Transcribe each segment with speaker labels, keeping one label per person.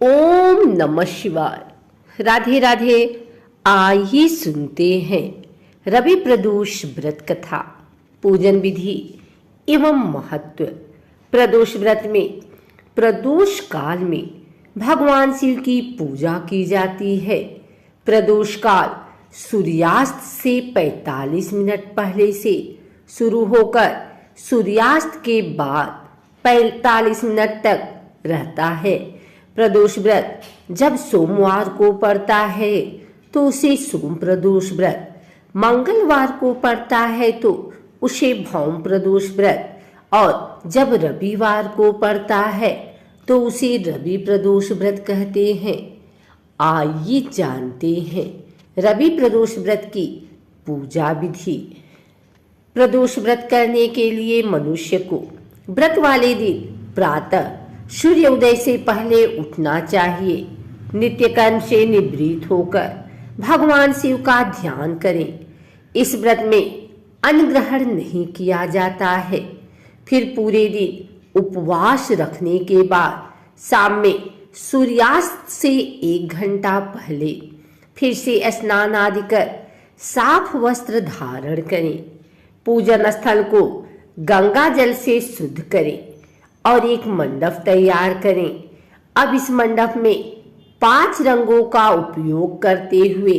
Speaker 1: ओम नमः शिवाय। राधे राधे। आइए सुनते हैं रवि प्रदोष व्रत कथा, पूजन विधि एवं महत्व। प्रदोष व्रत में प्रदोष काल में भगवान शिव की पूजा की जाती है। प्रदोष काल सूर्यास्त से 45 मिनट पहले से शुरू होकर सूर्यास्त के बाद 45 मिनट तक रहता है। प्रदोष व्रत जब सोमवार को पड़ता है तो उसे सोम प्रदोष व्रत, मंगलवार को पड़ता है तो उसे भौम प्रदोष व्रत, और जब रविवार को पड़ता है तो उसे रवि प्रदोष व्रत कहते हैं। आइए जानते हैं रवि प्रदोष व्रत की पूजा विधि। प्रदोष व्रत करने के लिए मनुष्य को व्रत वाले दिन प्रातः सूर्योदय से पहले उठना चाहिए। नित्य कर्म से निवृत्त होकर भगवान शिव का ध्यान करें। इस व्रत में अन्न ग्रहण नहीं किया जाता है। फिर पूरे दिन उपवास रखने के बाद शाम में सूर्यास्त से 1 घंटा पहले फिर से स्नान आदि कर साफ वस्त्र धारण करें। पूजन स्थल को गंगा जल से शुद्ध करें और एक मंडप तैयार करें। अब इस मंडप में 5 रंगों का उपयोग करते हुए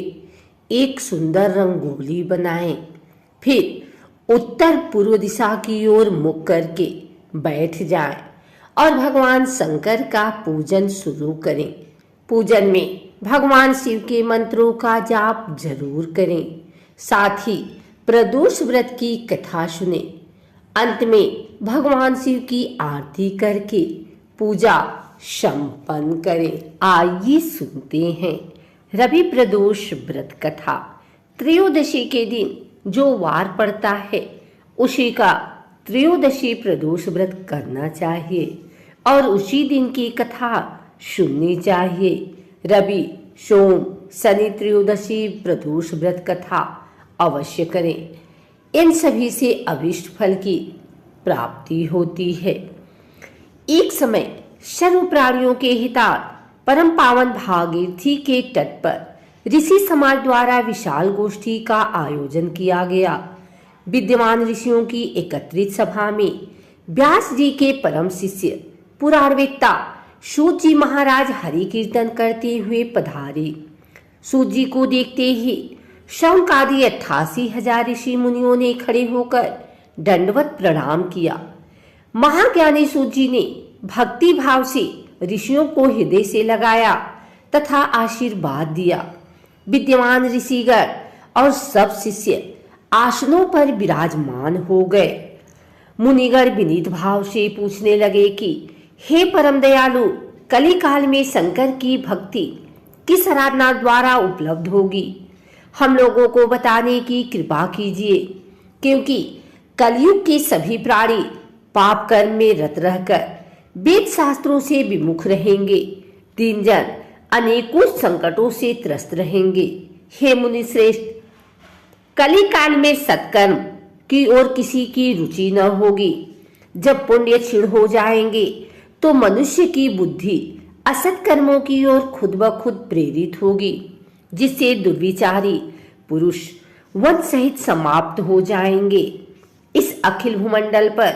Speaker 1: एक सुंदर रंगोली बनाएं। फिर उत्तर पूर्व दिशा की ओर मुख करके बैठ जाएं और भगवान शंकर का पूजन शुरू करें। पूजन में भगवान शिव के मंत्रों का जाप जरूर करें। साथ ही प्रदोष व्रत की कथा सुने। अंत में भगवान शिव की आरती करके पूजा संपन्न करें। आइए सुनते हैं रवि प्रदोष व्रत कथा। त्रयोदशी के दिन जो वार पड़ता है उसी का त्रयोदशी प्रदोष व्रत करना चाहिए और उसी दिन की कथा सुननी चाहिए। रवि, सोम, शनि त्रयोदशी प्रदोष व्रत कथा अवश्य करें। इन सभी से अभीष्ट फल की प्राप्ति होती है। एक समय सर्व प्राणियों के हितार्थ परम पावन भागीरथी के तट पर ऋषि समाज द्वारा विशाल गोष्ठी का आयोजन किया गया। विद्यमान ऋषियों की एकत्रित सभा में व्यास जी के परम शिष्य पुराणवेत्ता सूत जी महाराज हरि कीर्तन करते हुए पधारे। सूत जी को देखते ही शौनकादि 88,000 ऋषि मुनियों ने खड़े होकर दंडवत प्रणाम किया। महाज्ञानी सूत जी ने भक्ति भाव से ऋषियों को हृदय से लगाया तथा आशीर्वाद दिया। विद्यमान ऋषिगण और सब शिष्य आसनों पर विराजमान हो गए। मुनिगण विनीत भाव से पूछने लगे कि हे परम दयालु, कली काल में शंकर की भक्ति किस आराधना द्वारा उपलब्ध होगी? हम लोगों को बताने की कृपा कीजिए, क्योंकि कलयुग के सभी प्राणी पाप कर्म में रत रहकर वेद शास्त्रों से विमुख रहेंगे। दीनजन अनेकों संकटों से त्रस्त रहेंगे। हे मुनि श्रेष्ठ, कली काल में सत्कर्म की ओर किसी की रुचि न होगी। जब पुण्य क्षीण हो जाएंगे तो मनुष्य की बुद्धि असत कर्मों की ओर खुद ब खुद प्रेरित होगी, जिससे दुर्विचारी पुरुष वन सहित समाप्त हो जाएंगे। इस अखिल भूमंडल पर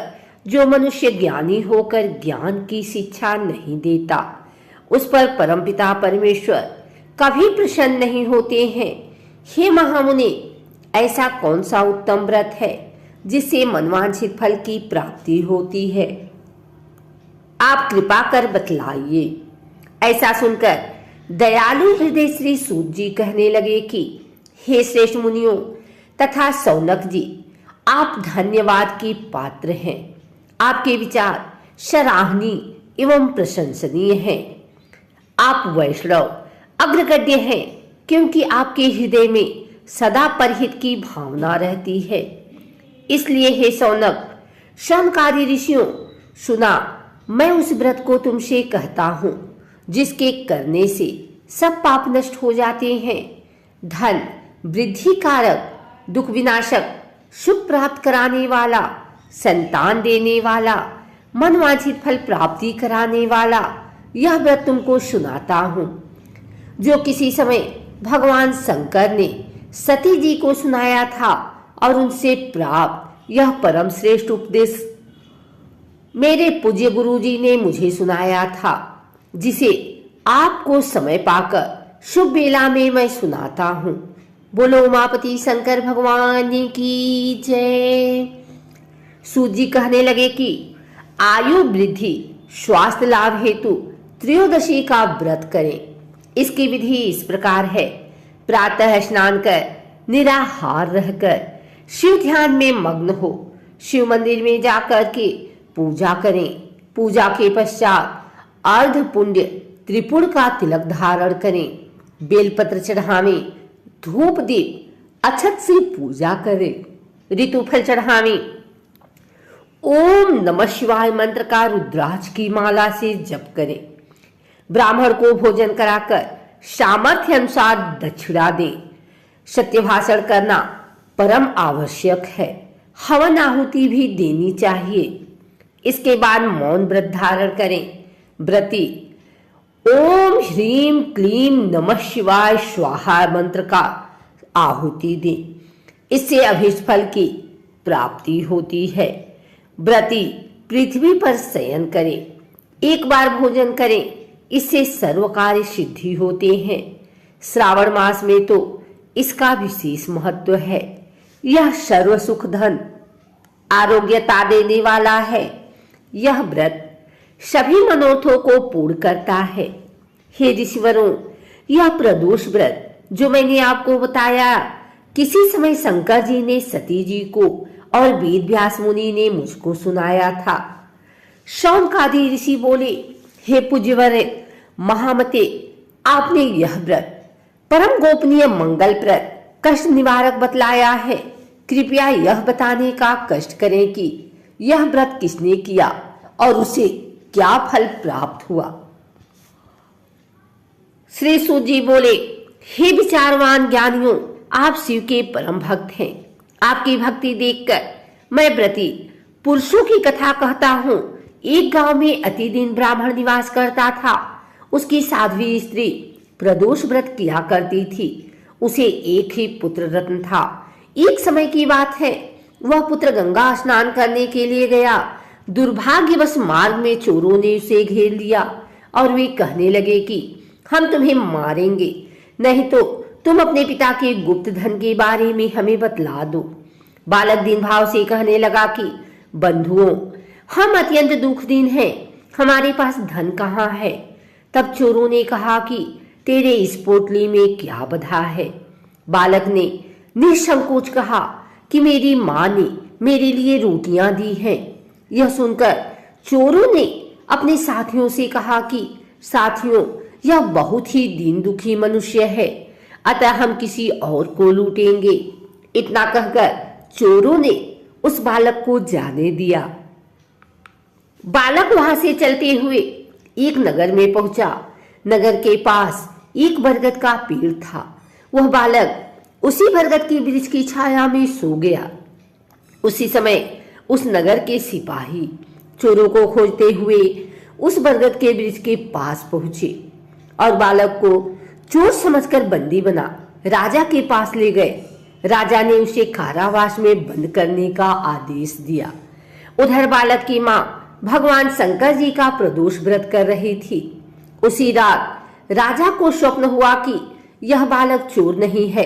Speaker 1: जो मनुष्य ज्ञानी होकर ज्ञान की शिक्षा नहीं देता, उस पर परमपिता परमेश्वर कभी प्रसन्न नहीं होते हैं। हे महामुनि, ऐसा कौन सा उत्तम व्रत है जिससे मनवांछित फल की प्राप्ति होती है? आप कृपा कर बतलाइए। ऐसा सुनकर दयालु हृदय श्री सूत जी कहने लगे कि हे श्रेष्ठ मुनियों तथा सौनक जी, आप धन्यवाद के पात्र हैं। आपके विचार सराहनीय एवं प्रशंसनीय हैं। आप वैष्णव अग्रगण्य हैं, क्योंकि आपके हृदय में सदा परहित की भावना रहती है। इसलिए हे सौनक, शौनकादि ऋषियों, सुना, मैं उस व्रत को तुमसे कहता हूँ जिसके करने से सब पाप नष्ट हो जाते हैं। धन वृद्धि कारक, दुख विनाशक, सुख प्राप्त कराने वाला, संतान देने वाला, मनवांछित फल प्राप्ति कराने वाला, यह व्रत तुमको सुनाता हूँ, जो किसी समय भगवान शंकर ने सती जी को सुनाया था और उनसे प्राप्त यह परम श्रेष्ठ उपदेश मेरे पूज्य गुरु जी ने मुझे सुनाया था, जिसे आपको समय पाकर शुभ बेला में मैं सुनाता हूँ। बोलो उमापति शंकर भगवान की जय। सूत जी कहने लगे कि आयु वृद्धि स्वास्थ्य लाभ हेतु त्रयोदशी का व्रत करें। इसकी विधि इस प्रकार है। प्रातः स्नान कर निराहार रहकर शिव ध्यान में मग्न हो शिव मंदिर में जाकर के पूजा करें। पूजा के पश्चात अर्ध पुण्य त्रिपुर का तिलक धारण करें। बेलपत्र चढ़ावें, धूप दीप अक्षत से पूजा करें, ऋतुफल चढ़ावें। ओम नमः शिवाय मंत्र का रुद्राक्ष की माला से जप करें। ब्राह्मण को भोजन कराकर सामर्थ्य अनुसार दक्षिणा दें। सत्य भाषण करना परम आवश्यक है। हवन आहुति भी देनी चाहिए। इसके बाद मौन व्रत धारण करें। व्रती ओम ह्रीम क्लीम नमः शिवाय स्वाहा मंत्र का आहुति दें। इससे अभीष्ट फल की प्राप्ति होती है। व्रती पृथ्वी पर शयन करें, एक बार भोजन करें, इससे सर्व कार्य सिद्धि होते हैं। श्रावण मास में तो इसका विशेष महत्व है। यह सर्व सुख धन आरोग्यता देने वाला है। यह व्रत सभी मनोरथों को पूर्ण करता है। हे ऋषिवरों, यह प्रदोष व्रत जो मैंने आपको बताया, किसी समय शंकर जी ने सती जी को और वेद व्यास मुनि ने मुझको सुनाया था। शौनकादि ऋषि बोले, हे पूज्यवर महामते, आपने यह व्रत परम गोपनीय मंगलप्रद कष्ट निवारक बतलाया है। कृपया यह बताने का कष्ट करें कि यह व्रत किसने किया और उसे क्या फल प्राप्त हुआ। श्री सूत जी बोले, हे विचारवान ज्ञानियों, आप शिव के परम भक्त हैं। आपकी भक्ति देखकर मैं व्रती पुरुषों की कथा कहता हूँ। एक गांव में अतिदीन ब्राह्मण निवास करता था। उसकी साध्वी स्त्री प्रदोष व्रत किया करती थी। उसे एक ही पुत्र रत्न था। एक समय की बात है, वह पुत्र गंगा स्नान करने के लिए गया। दुर्भाग्यवश मार्ग में चोरों ने उसे घेर लिया और वे कहने लगे कि हम तुम्हें मारेंगे, नहीं तो तुम अपने पिता के गुप्त धन के बारे में हमें बतला दो। बालक दीन भाव से कहने लगा कि बंधुओं, हम अत्यंत दुखदीन हैं, हमारे पास धन कहाँ है। तब चोरों ने कहा कि तेरे इस पोटली में क्या बधा है। बालक ने निसंकोच कहा कि मेरी माँ ने मेरे लिए रोटियां दी हैं। यह सुनकर चोरों ने अपने साथियों से कहा कि साथियों, यह बहुत ही दीन दुखी मनुष्य है, अतः हम किसी और को लूटेंगे। इतना कहकर चोरों ने उस बालक को जाने दिया। बालक वहां से चलते हुए एक नगर में पहुंचा। नगर के पास एक बरगद का पेड़ था। वह बालक उसी बरगद के वृक्ष की छाया में सो गया। उसी समय उस नगर के सिपाही चोरों को खोजते हुए उस बरगद के वृक्ष के पास पहुंचे और बालक को चोर समझकर बंदी बना राजा के पास ले गए। राजा ने उसे कारावास में बंद करने का आदेश दिया। उधर बालक की माँ भगवान शंकर जी का प्रदोष व्रत कर रही थी। उसी रात राजा को स्वप्न हुआ कि यह बालक चोर नहीं है,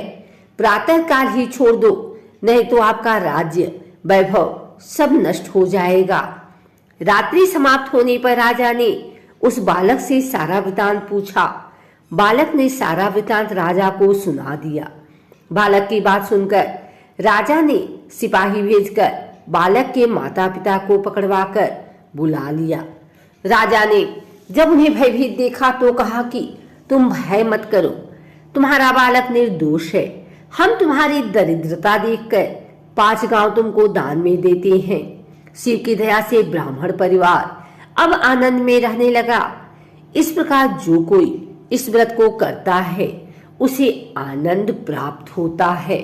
Speaker 1: प्रातः काल ही छोड़ दो, नहीं तो आपका राज्य वैभव सब नष्ट हो जाएगा। रात्रि समाप्त होने पर राजा ने उस बालक से सारा वृतांत पूछा। बालक ने सारा वृतांत राजा को सुना दिया। बालक की बात सुनकर राजा ने सिपाही भेजकर बालक के माता पिता को पकड़वाकर बुला लिया। राजा ने जब उन्हें भयभीत देखा तो कहा कि तुम भय मत करो, तुम्हारा बालक निर्दोष है। हम तुम्हारी दरिद्रता देखकर 5 गांव तुमको दान में देते हैं। शिव की दया से ब्राह्मण परिवार अब आनंद में रहने लगा। इस प्रकार जो कोई इस व्रत को करता है उसे आनंद प्राप्त होता है।